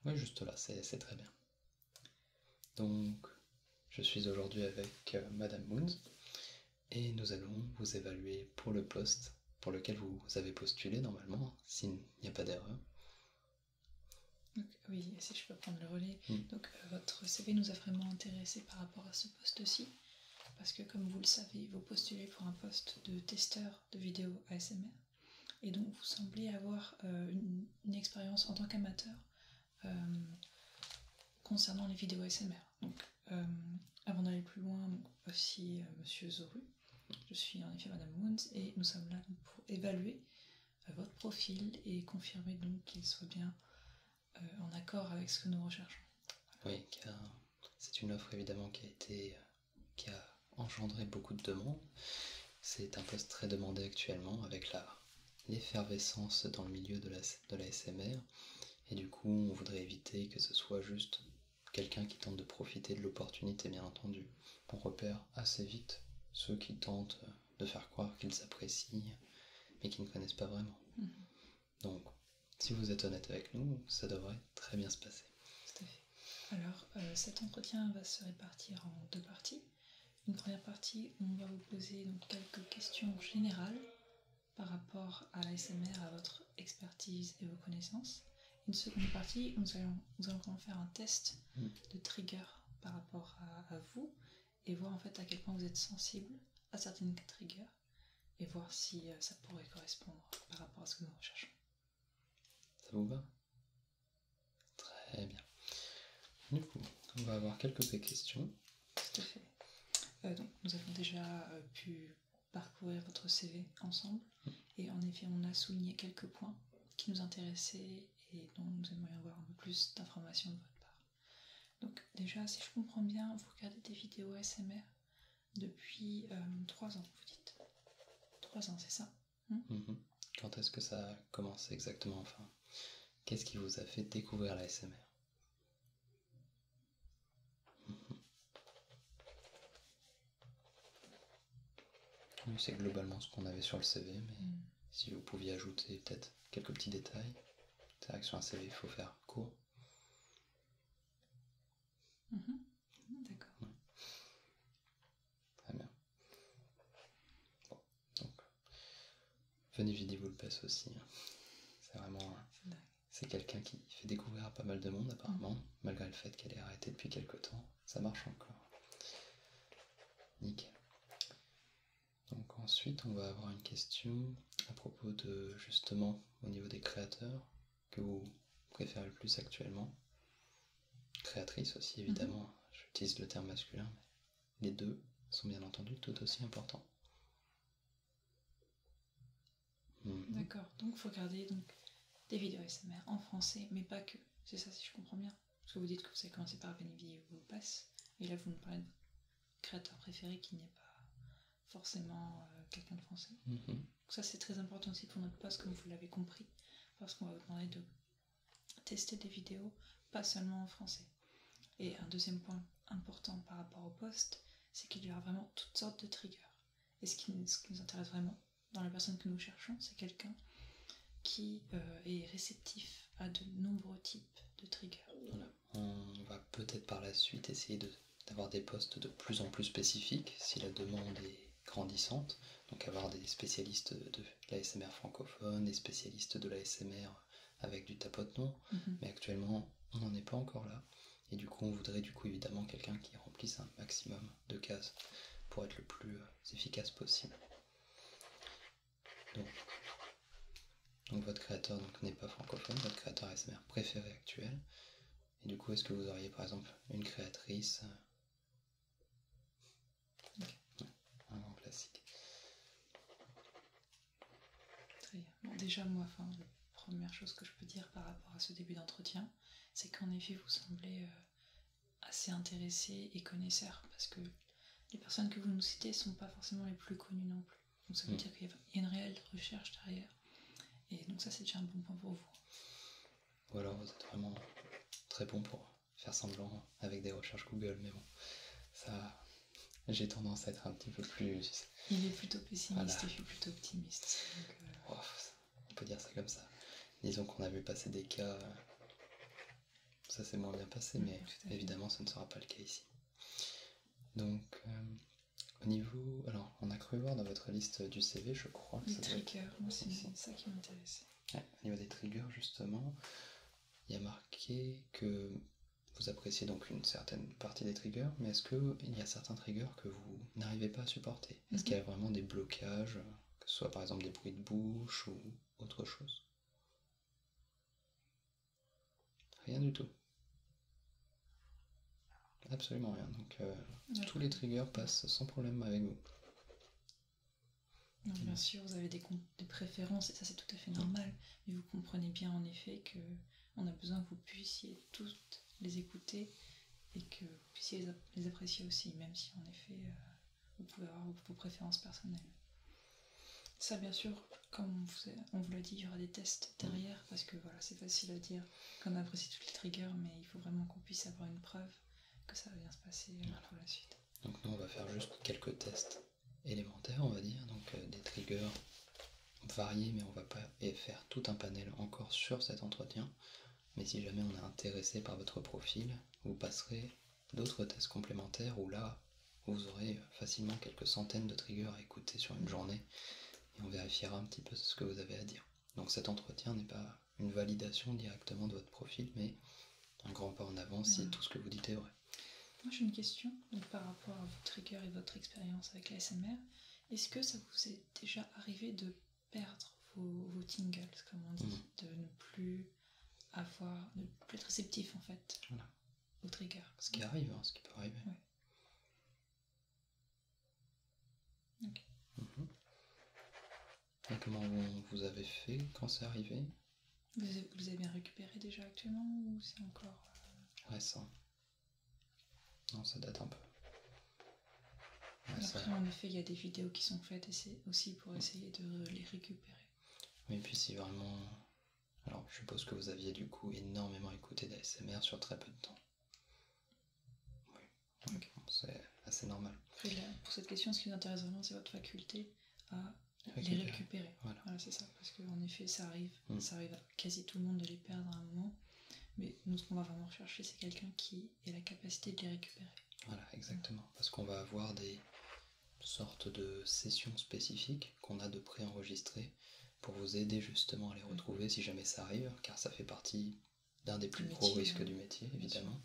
Oui, juste là, c'est très bien. Donc, je suis aujourd'hui avec Madame Moons et nous allons vous évaluer pour le poste pour lequel vous avez postulé normalement, s'il n'y a pas d'erreur. Donc, oui, si je peux prendre le relais. Donc, votre CV nous a vraiment intéressé par rapport à ce poste-ci, parce que comme vous le savez, vous postulez pour un poste de testeur de vidéos ASMR, et donc vous semblez avoir une expérience en tant qu'amateur concernant les vidéos ASMR. Donc, avant d'aller plus loin, donc, voici Monsieur Zoru. Je suis en effet Madame Moons et nous sommes là pour évaluer votre profil et confirmer donc qu'il soit bien en accord avec ce que nous recherchons. Oui, car c'est une offre évidemment qui a engendré beaucoup de demandes. C'est un poste très demandé actuellement avec l'effervescence dans le milieu de l'ASMR. Et du coup, on voudrait éviter que ce soit juste quelqu'un qui tente de profiter de l'opportunité, bien entendu. On repère assez vite ceux qui tentent de faire croire qu'ils apprécient, mais qui ne connaissent pas vraiment. Donc, si vous êtes honnête avec nous, ça devrait très bien se passer. Tout à fait. Alors, cet entretien va se répartir en deux parties. Une première partie où on va vous poser donc quelques questions générales par rapport à l'ASMR, à votre expertise et vos connaissances. Une seconde partie où nous allons faire un test de trigger par rapport à vous et voir en fait à quel point vous êtes sensible à certaines triggers et voir si ça pourrait correspondre par rapport à ce que nous recherchons. Ça vous va? Très bien. Du coup, on va avoir quelques questions. Tout à fait. Donc, nous avons déjà pu parcourir votre CV ensemble et en effet on a souligné quelques points qui nous intéressaient et dont nous aimerions avoir un peu plus d'informations de votre part. Donc déjà, si je comprends bien, vous regardez des vidéos ASMR depuis 3 ans, vous dites. 3 ans, c'est ça? Quand est-ce que ça a commencé exactement, enfin? Qu'est-ce qui vous a fait découvrir l'ASMR? Oui, c'est globalement ce qu'on avait sur le CV, mais si vous pouviez ajouter peut-être quelques petits détails. C'est vrai que sur un CV, il faut faire court. D'accord. Ouais. Très bien. Bon, donc, Venez Vidi vous le passe aussi. C'est vraiment... C'est quelqu'un qui fait découvrir à pas mal de monde apparemment, malgré le fait qu'elle ait arrêté depuis quelque temps. Ça marche encore. Nickel. Donc ensuite, on va avoir une question à propos de, justement, au niveau des créateurs que vous préférez le plus actuellement. Créatrice aussi, évidemment. J'utilise le terme masculin, mais les deux sont bien entendu tout aussi importants. D'accord, donc il faut regarder des vidéos ASMR en français, mais pas que. C'est ça si je comprends bien. Parce que vous dites que vous avez commencé par Venez Vidi vous passe, et là vous nous parlez de votre créateur préféré qui n'est pas forcément quelqu'un de français. Donc ça c'est très important aussi pour notre poste, comme vous l'avez compris, parce qu'on va vous demander de tester des vidéos pas seulement en français. Et un deuxième point important par rapport au poste, c'est qu'il y aura vraiment toutes sortes de triggers. Et ce qui nous intéresse vraiment dans la personne que nous cherchons, c'est quelqu'un qui est réceptif à de nombreux types de triggers. Voilà. On va peut-être par la suite essayer d'avoir des postes de plus en plus spécifiques si la demande est grandissante. Donc avoir des spécialistes de l'ASMR francophone, des spécialistes de l'ASMR avec du tapotement. Mais actuellement, on n'en est pas encore là. Et du coup, on voudrait évidemment quelqu'un qui remplisse un maximum de cases pour être le plus efficace possible. Donc votre créateur n'est pas francophone, votre créateur ASMR préféré actuel. Et du coup, est-ce que vous auriez par exemple une créatrice un grand classique. Très bien. Bon, déjà, moi, la première chose que je peux dire par rapport à ce début d'entretien, c'est qu'en effet, vous semblez assez intéressé et connaisseur, parce que les personnes que vous nous citez ne sont pas forcément les plus connues non plus. Donc ça veut dire qu'il y a une réelle recherche derrière. Et donc ça, c'est déjà un bon point pour vous. Ou alors vous êtes vraiment très bon pour faire semblant avec des recherches Google, mais bon, ça, j'ai tendance à être un petit peu plus... Il est plutôt pessimiste et je suis plutôt optimiste. Donc, on peut dire ça comme ça. Disons qu'on a vu passer des cas ça s'est moins bien passé, mais évidemment ça ne sera pas le cas ici. Donc au niveau... Alors on a cru voir dans votre liste du CV, je crois que les triggers, moi c'est ça qui m'intéressait. Ouais, au niveau des triggers justement, il y a marqué que vous appréciez donc une certaine partie des triggers, mais est-ce qu'il y a certains triggers que vous n'arrivez pas à supporter? Est-ce qu'il y a vraiment des blocages, que ce soit par exemple des bruits de bouche ou autre chose? Rien du tout. Absolument rien. Donc tous les triggers passent sans problème avec vous. Donc, bien sûr, vous avez des préférences, et ça c'est tout à fait normal, mais vous comprenez bien en effet que on a besoin que vous puissiez toutes les écouter et que vous puissiez les apprécier aussi, même si en effet vous pouvez avoir vos préférences personnelles. Ça, bien sûr, comme on vous l'a dit, il y aura des tests derrière, parce que voilà, c'est facile à dire qu'on apprécie toutes les triggers, mais il faut vraiment qu'on puisse avoir une preuve que ça va bien se passer pour la suite. Donc nous, on va faire juste quelques tests élémentaires, on va dire, donc des triggers variés, mais on va pas faire tout un panel encore sur cet entretien. Mais si jamais on est intéressé par votre profil, vous passerez d'autres tests complémentaires où là, vous aurez facilement quelques centaines de triggers à écouter sur une journée et on vérifiera un petit peu ce que vous avez à dire. Donc cet entretien n'est pas une validation directement de votre profil, mais un grand pas en avant si tout ce que vous dites est vrai. Moi j'ai une question donc, par rapport à vos triggers et votre expérience avec l'ASMR. Est-ce que ça vous est déjà arrivé de perdre vos tingles, comme on dit, de ne plus être réceptif en fait au trigger? Ce qui arrive, ce qui peut arriver. Ouais. Okay. Et comment vous avez fait quand c'est arrivé? Vous avez bien récupéré déjà actuellement ou c'est encore récent? Non, ça date un peu. Après, en effet, il y a des vidéos qui sont faites et c'est aussi pour essayer de les récupérer. Oui, puis si vraiment... Alors, je suppose que vous aviez du coup énormément écouté d'ASMR sur très peu de temps. Oui, okay. C'est assez normal. Après, là, pour cette question, ce qui nous intéresse vraiment, c'est votre faculté à les récupérer. Voilà, c'est ça. Parce qu'en effet, ça arrive à quasi tout le monde de les perdre à un moment. Mais nous, ce qu'on va vraiment rechercher, c'est quelqu'un qui ait la capacité de les récupérer. Voilà, exactement. Parce qu'on va avoir des sortes de sessions spécifiques qu'on a de préenregistrées pour vous aider justement à les retrouver si jamais ça arrive, car ça fait partie d'un des plus gros risques du métier, évidemment.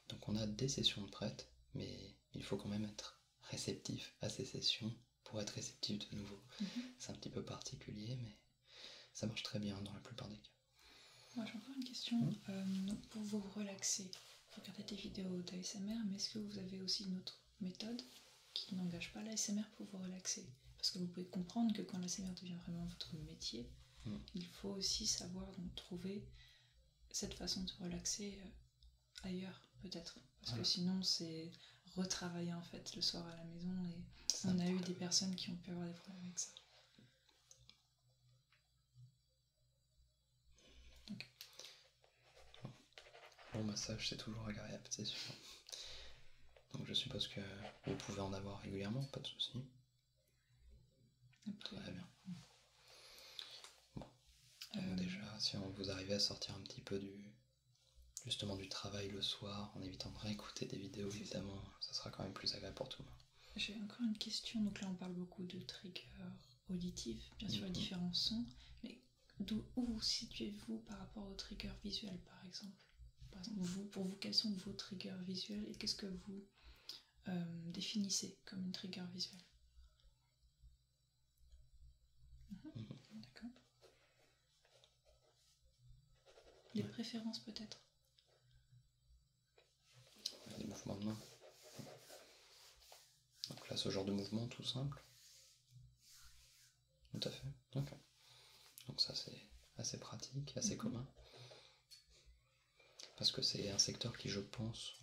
Donc on a des sessions de prêtes, mais il faut quand même être réceptif à ces sessions pour être réceptif de nouveau. C'est un petit peu particulier, mais ça marche très bien dans la plupart des cas. Moi j'ai encore une question. Donc pour vous relaxer, vous regardez des vidéos d'ASMR, mais est-ce que vous avez aussi une autre méthode qui n'engage pas l'ASMR pour vous relaxer? Parce que vous pouvez comprendre que quand l'ASMR devient vraiment votre métier, il faut aussi savoir donc trouver cette façon de se relaxer ailleurs peut-être. Parce que sinon c'est retravailler en fait le soir à la maison et on a eu des personnes qui ont pu avoir des problèmes avec ça. Bon massage c'est toujours agréable, c'est sûr. Donc je suppose que vous pouvez en avoir régulièrement, pas de soucis. Très bien. Bon. Donc déjà, si vous arrivez à sortir un petit peu justement du travail le soir, en évitant de réécouter des vidéos, évidemment, ça sera quand même plus agréable pour tout le monde. J'ai encore une question, donc là on parle beaucoup de triggers auditifs, bien sûr les différents sons, mais où vous situez-vous par rapport aux triggers visuels par exemple? Par exemple, pour vous, quels sont vos triggers visuels et qu'est-ce que vous définissez comme une trigger visuelle? D'accord. Les préférences peut-être? Les mouvements de main. Donc là, ce genre de mouvement tout simple. Tout à fait. Ok. Donc ça, c'est assez pratique, assez commun. Parce que c'est un secteur qui,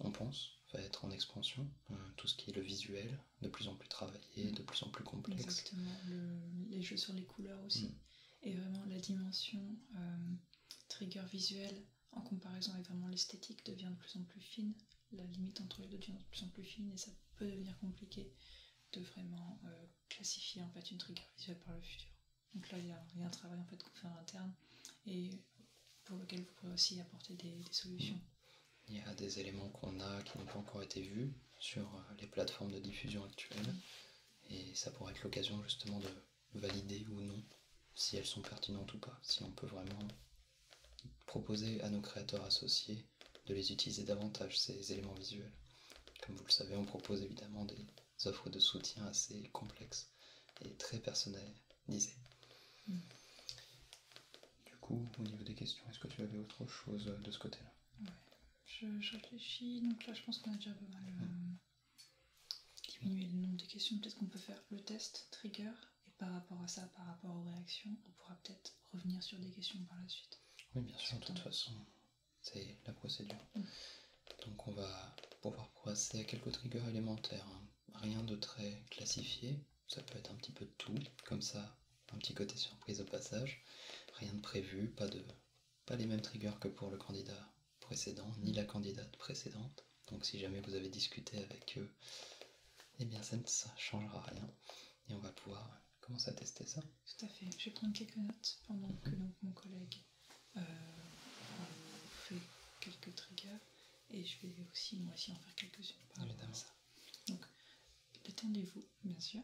on pense, va être en expansion. Tout ce qui est le visuel, de plus en plus travaillé, de plus en plus complexe. Exactement. Les jeux sur les couleurs aussi. Et vraiment la dimension trigger visuel en comparaison avec vraiment l'esthétique devient de plus en plus fine. La limite entre les deux devient de plus en plus fine et ça peut devenir compliqué de vraiment classifier en fait une trigger visuelle par le futur. Donc là il y a un travail en fait qu'on fait en interne et pour lequel vous pourrez aussi apporter des solutions. Il y a des éléments qu'on a qui n'ont pas encore été vus sur les plateformes de diffusion actuelles, et ça pourrait être l'occasion justement de valider ou non si elles sont pertinentes ou pas, si on peut vraiment proposer à nos créateurs associés de les utiliser davantage, ces éléments visuels. Comme vous le savez, on propose évidemment des offres de soutien assez complexes et très personnalisées. Du coup, au niveau des questions, est-ce que tu avais autre chose de ce côté-là? Ouais, je réfléchis, donc là je pense qu'on a déjà pas mal diminué le nombre de questions. Peut-être qu'on peut faire le test trigger, et par rapport à ça, par rapport aux réactions, on pourra peut-être revenir sur des questions par la suite. Oui, bien sûr, de toute façon, c'est la procédure. Donc on va pouvoir passer à quelques triggers élémentaires, hein. Rien de très classifié, ça peut être un petit peu de tout, comme ça, un petit côté surprise au passage. Rien de prévu, pas les mêmes triggers que pour le candidat précédent, ni la candidate précédente. Donc si jamais vous avez discuté avec eux, eh bien ça ne changera rien. Et on va pouvoir commencer à tester ça. Tout à fait. Je vais prendre quelques notes pendant que donc, mon collègue fait quelques triggers, et je vais aussi moi aussi en faire quelques-unes par rapport à ça. Donc détendez-vous, bien sûr.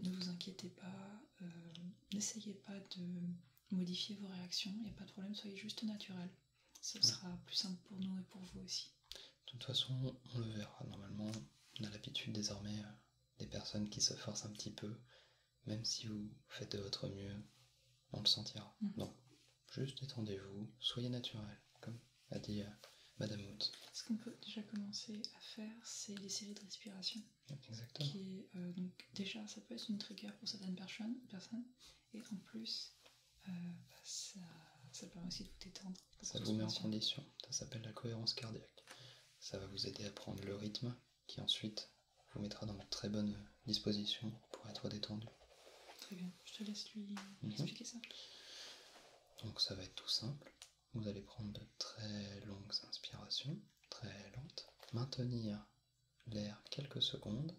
Ne vous inquiétez pas, n'essayez pas de modifier vos réactions, il n'y a pas de problème, soyez juste naturel. Ce sera plus simple pour nous et pour vous aussi. De toute façon, on le verra. Normalement, on a l'habitude désormais des personnes qui se forcent un petit peu, même si vous faites de votre mieux, on le sentira. Donc, juste détendez-vous, soyez naturel, comme a dit Madame Woods. Ce qu'on peut déjà commencer à faire, c'est des séries de respiration. Exactement. Qui est, donc déjà, ça peut être une trigger pour certaines personnes, et en plus, ça permet aussi de vous détendre. Ça vous met en condition, ça s'appelle la cohérence cardiaque. Ça va vous aider à prendre le rythme, qui ensuite vous mettra dans de très bonnes dispositions pour être détendu. Très bien, je te laisse lui expliquer ça. Donc ça va être tout simple. Vous allez prendre de très longues inspirations, très lentes, maintenir l'air quelques secondes,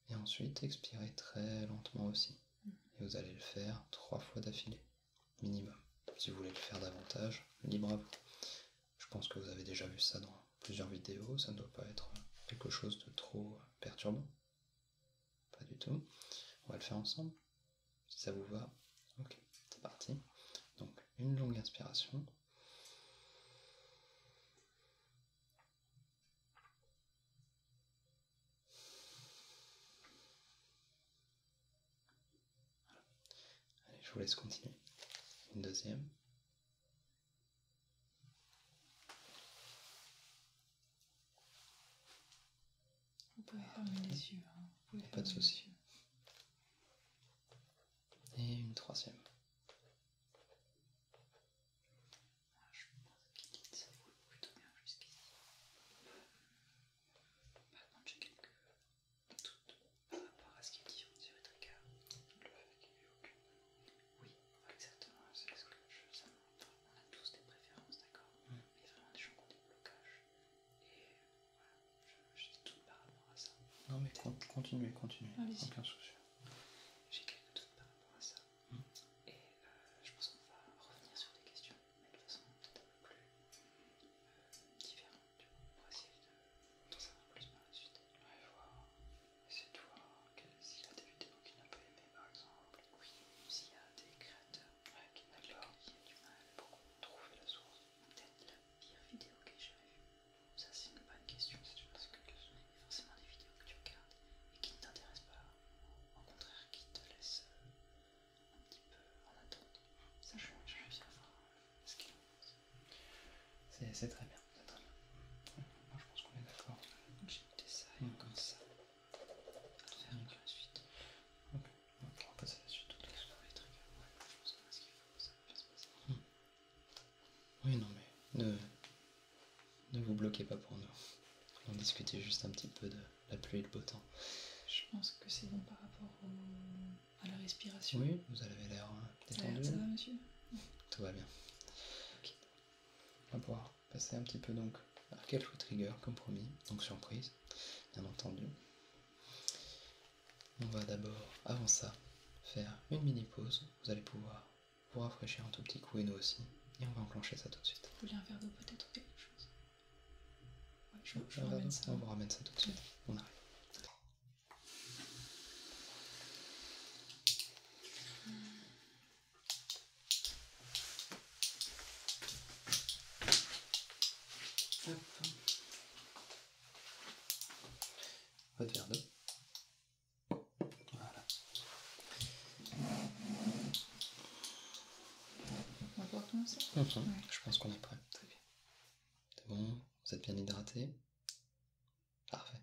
et ensuite expirer très lentement aussi. Et vous allez le faire 3 fois d'affilée, minimum. Si vous voulez le faire davantage, libre à vous. Je pense que vous avez déjà vu ça dans plusieurs vidéos, ça ne doit pas être quelque chose de trop perturbant. Pas du tout. On va le faire ensemble, si ça vous va. Ok, c'est parti. Donc, une longue inspiration. Voilà. Allez, je vous laisse continuer. Une deuxième. Vous pouvez fermer les yeux. Hein. Pas de souci. Et une troisième. Je pense qu'il dit ça vaut plutôt bien jusqu'ici. Par contre, j'ai quelques doutes par rapport à ce qu'il dit sur les triggers. Le fait qu'il n'y ait aucune. Oui, exactement, c'est ce que ça montre. On a tous des préférences, d'accord. Mais il y a vraiment des gens qui ont des blocages. Et voilà, j'ai des doutes par rapport à ça. Non mais continuez, Allez-y. aucun souci. J'ai quelques doutes par rapport à ça. Et je pense qu'on va revenir sur des questions, mais de façon peut-être un peu plus différente, pour essayer d'en savoir plus par la suite. Ouais, voir. Essayer de voir s'il y a des vidéos qu'il n'a pas aimées, par exemple. Oui, s'il y a des créateurs qui n'a pas du mal pour trouver la source. Peut-être la pire vidéo que j'ai jamais vue. Ça, c'est une bonne question. C'est une bonne question. Il y a forcément des vidéos que tu regardes et qui ne t'intéressent pas. Au contraire, qui te laissent un petit peu en attente. Ça, je vais bien voir ce qu'il en pense. C'est très bien, c'est très bien. Ouais, moi je pense qu'on est d'accord. Donc j'ai noté ça et encore ça. À faire par la suite. Ok, on va passer à la suite. Pour les triggers, ouais, je pense qu'on a ce qu'il faut, ça va bien se passer. Oui, non mais ne vous bloquez pas pour nous. On discutait juste un petit peu de la pluie et le beau temps. Je pense que c'est bon par rapport à la respiration. Oui, vous avez l'air détendu. Ça va, monsieur? Tout va bien. Ok. On va pouvoir passer un petit peu donc à quelques triggers comme promis, donc surprise, bien entendu. On va d'abord, avant ça, faire une mini pause. Vous allez pouvoir vous rafraîchir un tout petit coup et nous aussi. Et on va enclencher ça tout de suite. Vous voulez un verre d'eau peut-être ou quelque chose? je ramène ça. On vous ramène ça tout de suite. On arrive. Hop. Votre verre d'eau. Voilà. On va pouvoir commencer. Ouais. Je pense qu'on est prêt. Très bien. C'est bon, vous êtes bien hydraté. Parfait.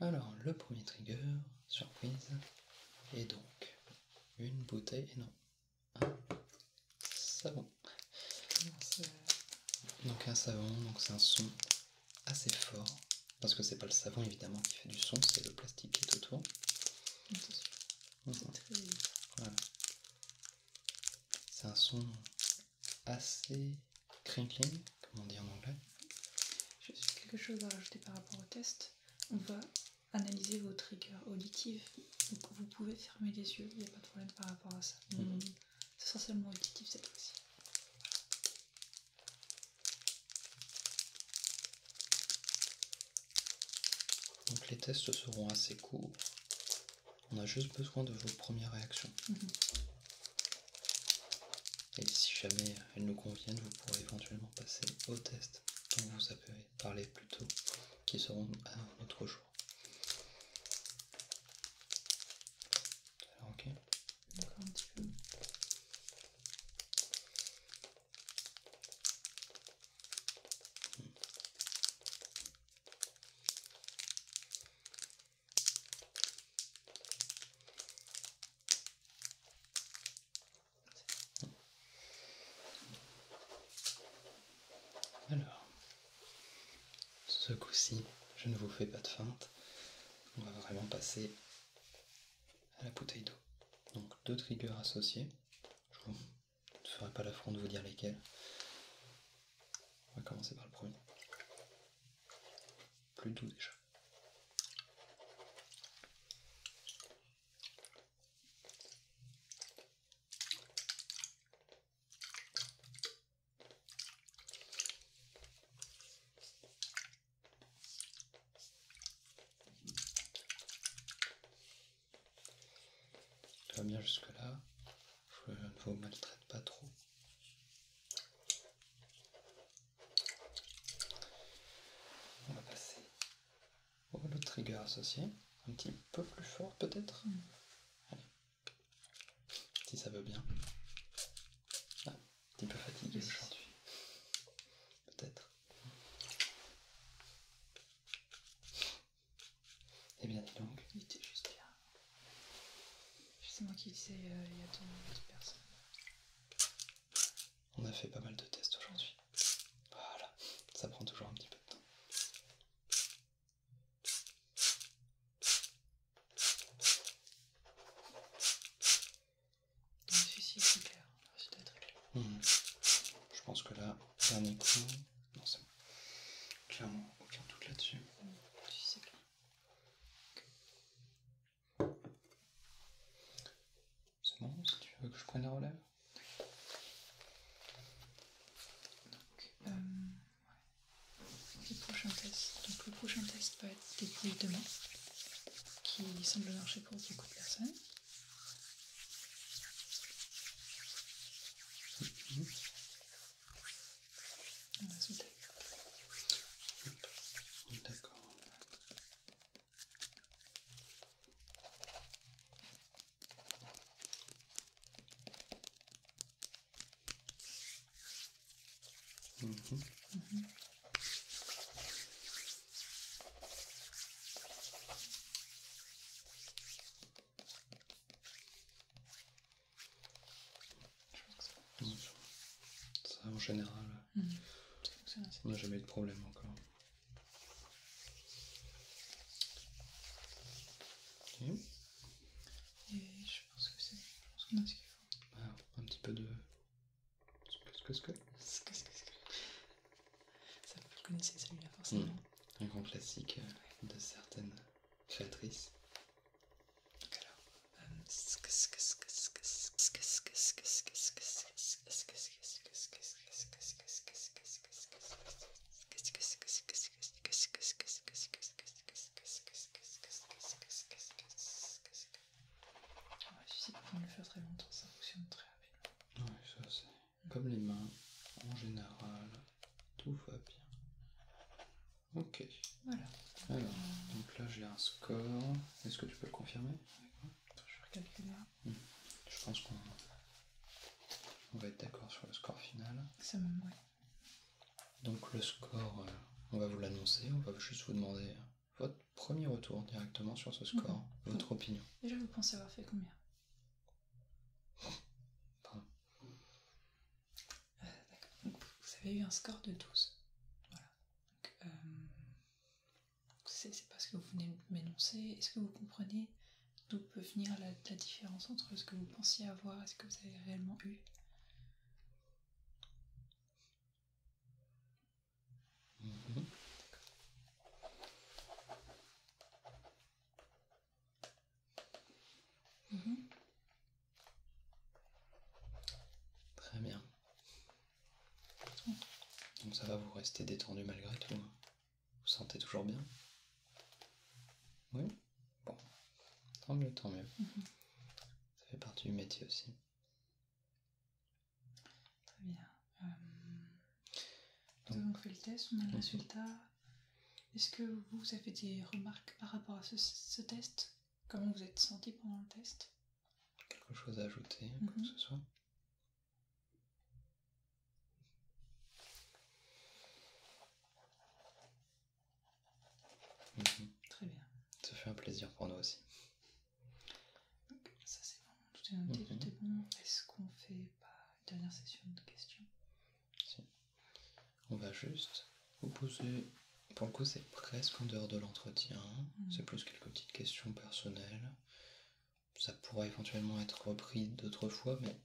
Alors, le premier trigger, surprise, et donc une bouteille, et non, un savon. Donc un savon, donc c'est un son assez fort, parce que c'est pas le savon évidemment qui fait du son, c'est le plastique qui est autour. C'est très joli. Voilà. C'est un son assez crinkling, comme on dit en anglais. Juste quelque chose à rajouter par rapport au test. On va analyser vos triggers auditifs. Donc vous pouvez fermer les yeux, il n'y a pas de problème par rapport à ça. Ce sera seulement auditif cette fois-ci. Donc les tests seront assez courts. On a juste besoin de vos premières réactions. Et si jamais elles nous conviennent, vous pourrez éventuellement passer au test dont vous avez parlé plus tôt, qui seront à un autre jour. Alors, ok. Encore un petit peu. Alors, ce coup-ci, je ne vous fais pas de feinte. On va vraiment passer à la bouteille d'eau. Donc 2 triggers associés. Je ne ferai pas l'affront de vous dire lesquels. On va commencer par le premier. Plus doux déjà. Tout va bien jusque-là. Je ne vous maltraite pas trop. On va passer au l'autre trigger associé. Un petit peu plus fort peut-être. Allez. Si ça veut bien. Ah, un petit peu fatigué aujourd'hui. Peut-être. Eh bien dis donc. Il était juste bien. C'est moi qui le sais, il y a deux personnes. On a fait pas mal de tests aujourd'hui. Voilà, ça prend toujours un petit peu de temps. Donc celui-ci c'est clair, le résultat est très clair. Je pense que là, dernier coup, non c'est bon. Clairement, aucun doute là-dessus. Celui-ci c'est clair. C'est bon, si tu veux que je prenne la relève. Le prochain test. Donc le prochain test va être découvert demain, qui semble marcher pour beaucoup de personnes. On va sauter. D'accord. Ça en général, on n'a jamais eu de problème encore. Ok. Et je pense qu'on a ce qu'il faut. Ah, un petit peu de... Ce que. Ça, vous le connaissez celui-là forcément. Un grand classique de certaines créatrices. Donc alors, comme les mains, en général, tout va bien. Ok. Voilà. Alors, donc là j'ai un score. Est-ce que tu peux le confirmer? Je vais recalculer. Je pense qu'on va être d'accord sur le score final. Ça me... ouais. Donc le score, on va vous l'annoncer, on va juste vous demander votre premier retour directement sur ce score, votre opinion. Déjà, vous pensez avoir fait combien? Pardon. D'accord. Donc, vous avez eu un score de 12. Voilà. Donc, c'est pas ce que vous venez de m'énoncer. Est-ce que vous comprenez d'où peut venir la différence entre ce que vous pensiez avoir et ce que vous avez réellement eu? Très bien. Donc ça va, vous rester détendu malgré tout. Vous vous sentez toujours bien? Oui? Bon. Tant mieux, tant mieux. Ça fait partie du métier aussi. Très bien. Nous avons fait le test, on a le résultat. Est-ce que vous avez des remarques par rapport à ce test? Comment vous êtes senti pendant le test? Quelque chose à ajouter, quoi que ce soit? Très bien. Ça fait un plaisir pour nous aussi. Donc, ça c'est bon, tout est noté, tout est bon. Est-ce qu'on fait pas une dernière session de questions? Si. On va juste vous poser... Pour le coup, c'est presque en dehors de l'entretien. C'est plus quelques petites questions personnelles. Ça pourra éventuellement être repris d'autres fois, mais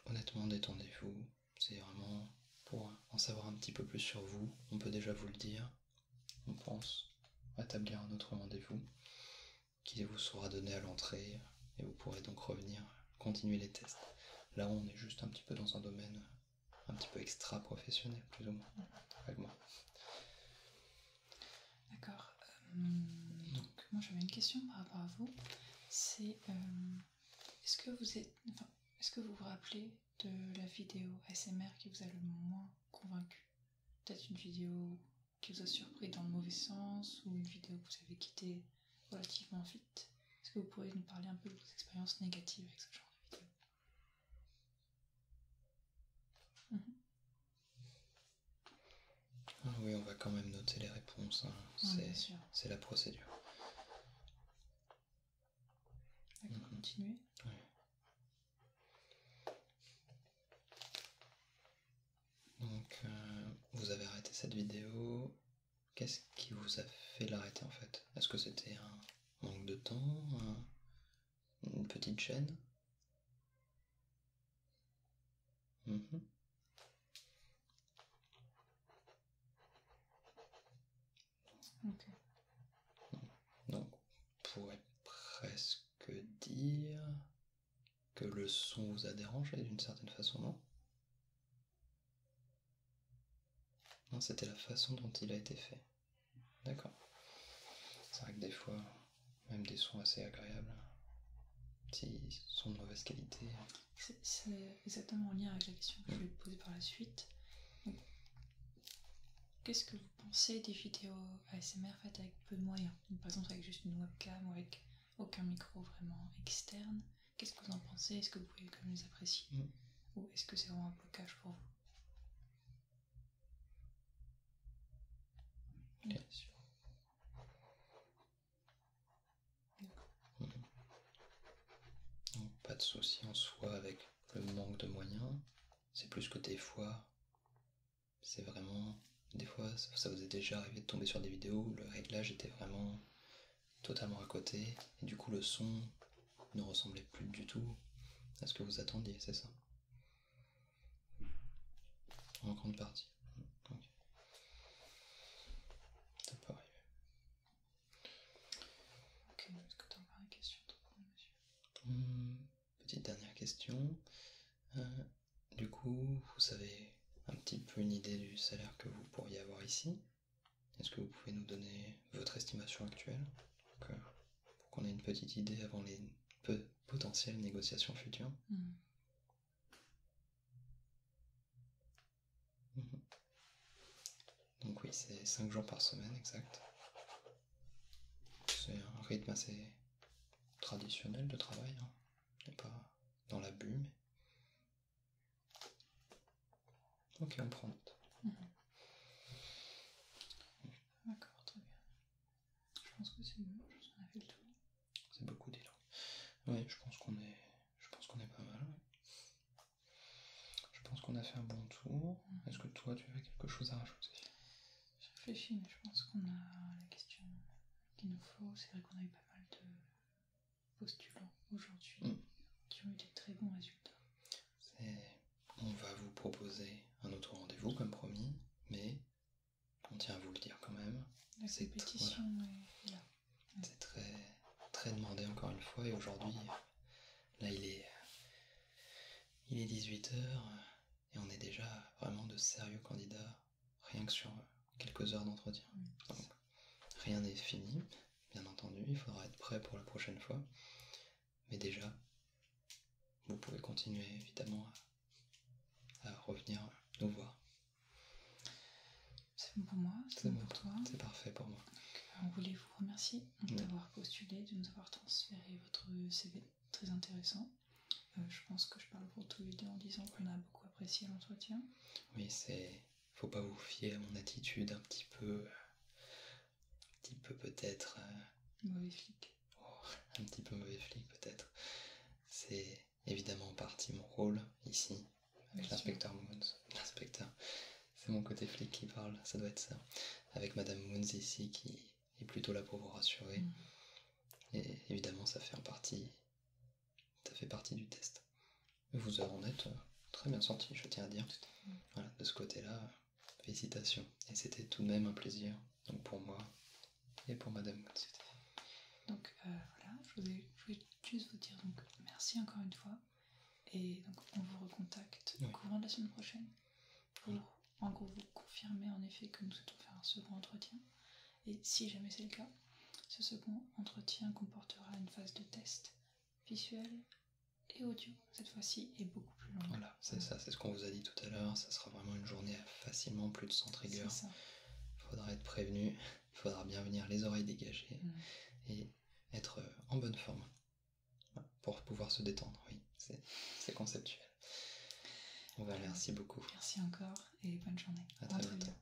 honnêtement, détendez-vous. C'est vraiment pour en savoir un petit peu plus sur vous. On peut déjà vous le dire. On pense établir un autre rendez-vous qui vous sera donné à l'entrée et vous pourrez donc revenir, continuer les tests. Là, on est juste un petit peu dans un domaine un petit peu extra-professionnel, plus ou moins, vaguement. D'accord. Donc, moi j'avais une question par rapport à vous. C'est est-ce que vous vous rappelez de la vidéo ASMR qui vous a le moins convaincu? Peut-être une vidéo qui vous a surpris dans le mauvais sens ou une vidéo que vous avez quittée relativement vite? Est-ce que vous pourriez nous parler un peu de vos expériences négatives avec ce genre de vidéo? Ah oui, on va quand même noter les réponses, hein. C'est la procédure. D'accord, continuez. Oui. Donc, vous avez arrêté cette vidéo. Qu'est-ce qui vous a fait l'arrêter en fait? Est-ce que c'était un manque de temps, une petite chaîne? Ok. Donc, on pourrait presque dire que le son vous a dérangé d'une certaine façon, non? Non, c'était la façon dont il a été fait. D'accord. C'est vrai que des fois, même des sons assez agréables, s'ils sont de mauvaise qualité. C'est exactement en lien avec la question que je vais vous poser par la suite. Donc, qu'est-ce que vous pensez des vidéos ASMR faites avec peu de moyens? Donc, par exemple avec juste une webcam ou avec aucun micro vraiment externe. Qu'est-ce que vous en pensez? Est-ce que vous pouvez quand même les apprécier? Ou est-ce que c'est vraiment un blocage pour vous? Bien sûr. Donc, pas de souci en soi avec le manque de moyens. C'est plus que des fois, c'est vraiment... Des fois, ça vous est déjà arrivé de tomber sur des vidéos où le réglage était vraiment totalement à côté, et du coup le son ne ressemblait plus du tout à ce que vous attendiez, c'est ça? En grande partie. Okay. Ça peut arriver. Ok, est-ce que tu as encore une question, monsieur? Petite dernière question. Du coup, vous savez un petit peu une idée du salaire que vous pourriez avoir ici? Est-ce que vous pouvez nous donner votre estimation actuelle pour qu'on ait une petite idée avant les potentielles négociations futures? oui, c'est 5 jours par semaine, exact. C'est un rythme assez traditionnel de travail, hein. On n'est pas dans l'abus, mais... Ok, on prend note. D'accord, très bien. Je pense que c'est bon, je pense qu'on a fait le tour. C'est beaucoup dit là. Oui, je pense qu'on est pas mal. Ouais. Je pense qu'on a fait un bon tour. Est-ce que toi, tu avais quelque chose à rajouter? Je réfléchis, mais je pense qu'on a la question qu'il nous faut. C'est vrai qu'on a eu pas mal de postulants aujourd'hui qui ont eu des très bons résultats. On va vous proposer un autre rendez-vous comme promis, mais on tient à vous le dire quand même. La compétition est là. C'est très, très demandé encore une fois, et aujourd'hui, là il est 18h et on est déjà vraiment de sérieux candidats, rien que sur quelques heures d'entretien. Donc rien n'est fini, bien entendu, il faudra être prêt pour la prochaine fois. Mais déjà, vous pouvez continuer évidemment à revenir nous voir. C'est bon pour moi, c'est bon pour toi. C'est parfait pour moi. On voulait vous remercier d'avoir postulé, de nous avoir transféré votre CV très intéressant. Je pense que je parle pour tous les deux en disant qu'on a beaucoup apprécié l'entretien. Oui, faut pas vous fier à mon attitude un petit peu peut-être... Mauvais flic. Un petit peu mauvais flic peut-être. C'est évidemment en partie mon rôle ici, avec l'inspecteur Moons. L'inspecteur, c'est mon côté flic qui parle, ça doit être ça. Avec Madame Moons ici qui est plutôt là pour vous rassurer. Et évidemment ça fait partie du test. Vous en êtes très bien sorti, je tiens à dire. Voilà, de ce côté-là, félicitations. Et c'était tout de même un plaisir, donc pour moi et pour Madame Moons. Donc voilà, je voulais juste vous dire donc merci encore une fois. Et donc on vous recontacte au courant de la semaine prochaine pour en gros vous confirmer en effet que nous souhaitons faire un second entretien. Et si jamais c'est le cas, ce second entretien comportera une phase de test visuel et audio cette fois-ci est beaucoup plus longue. Voilà, c'est ça, c'est ce qu'on vous a dit tout à l'heure. Ça sera vraiment une journée à facilement plus de 100 triggers. C'est ça. Il faudra être prévenu, il faudra bien venir les oreilles dégagées et être en bonne forme pour pouvoir se détendre. Oui, c'est conceptuel. Merci beaucoup. Merci encore et bonne journée. À très bientôt.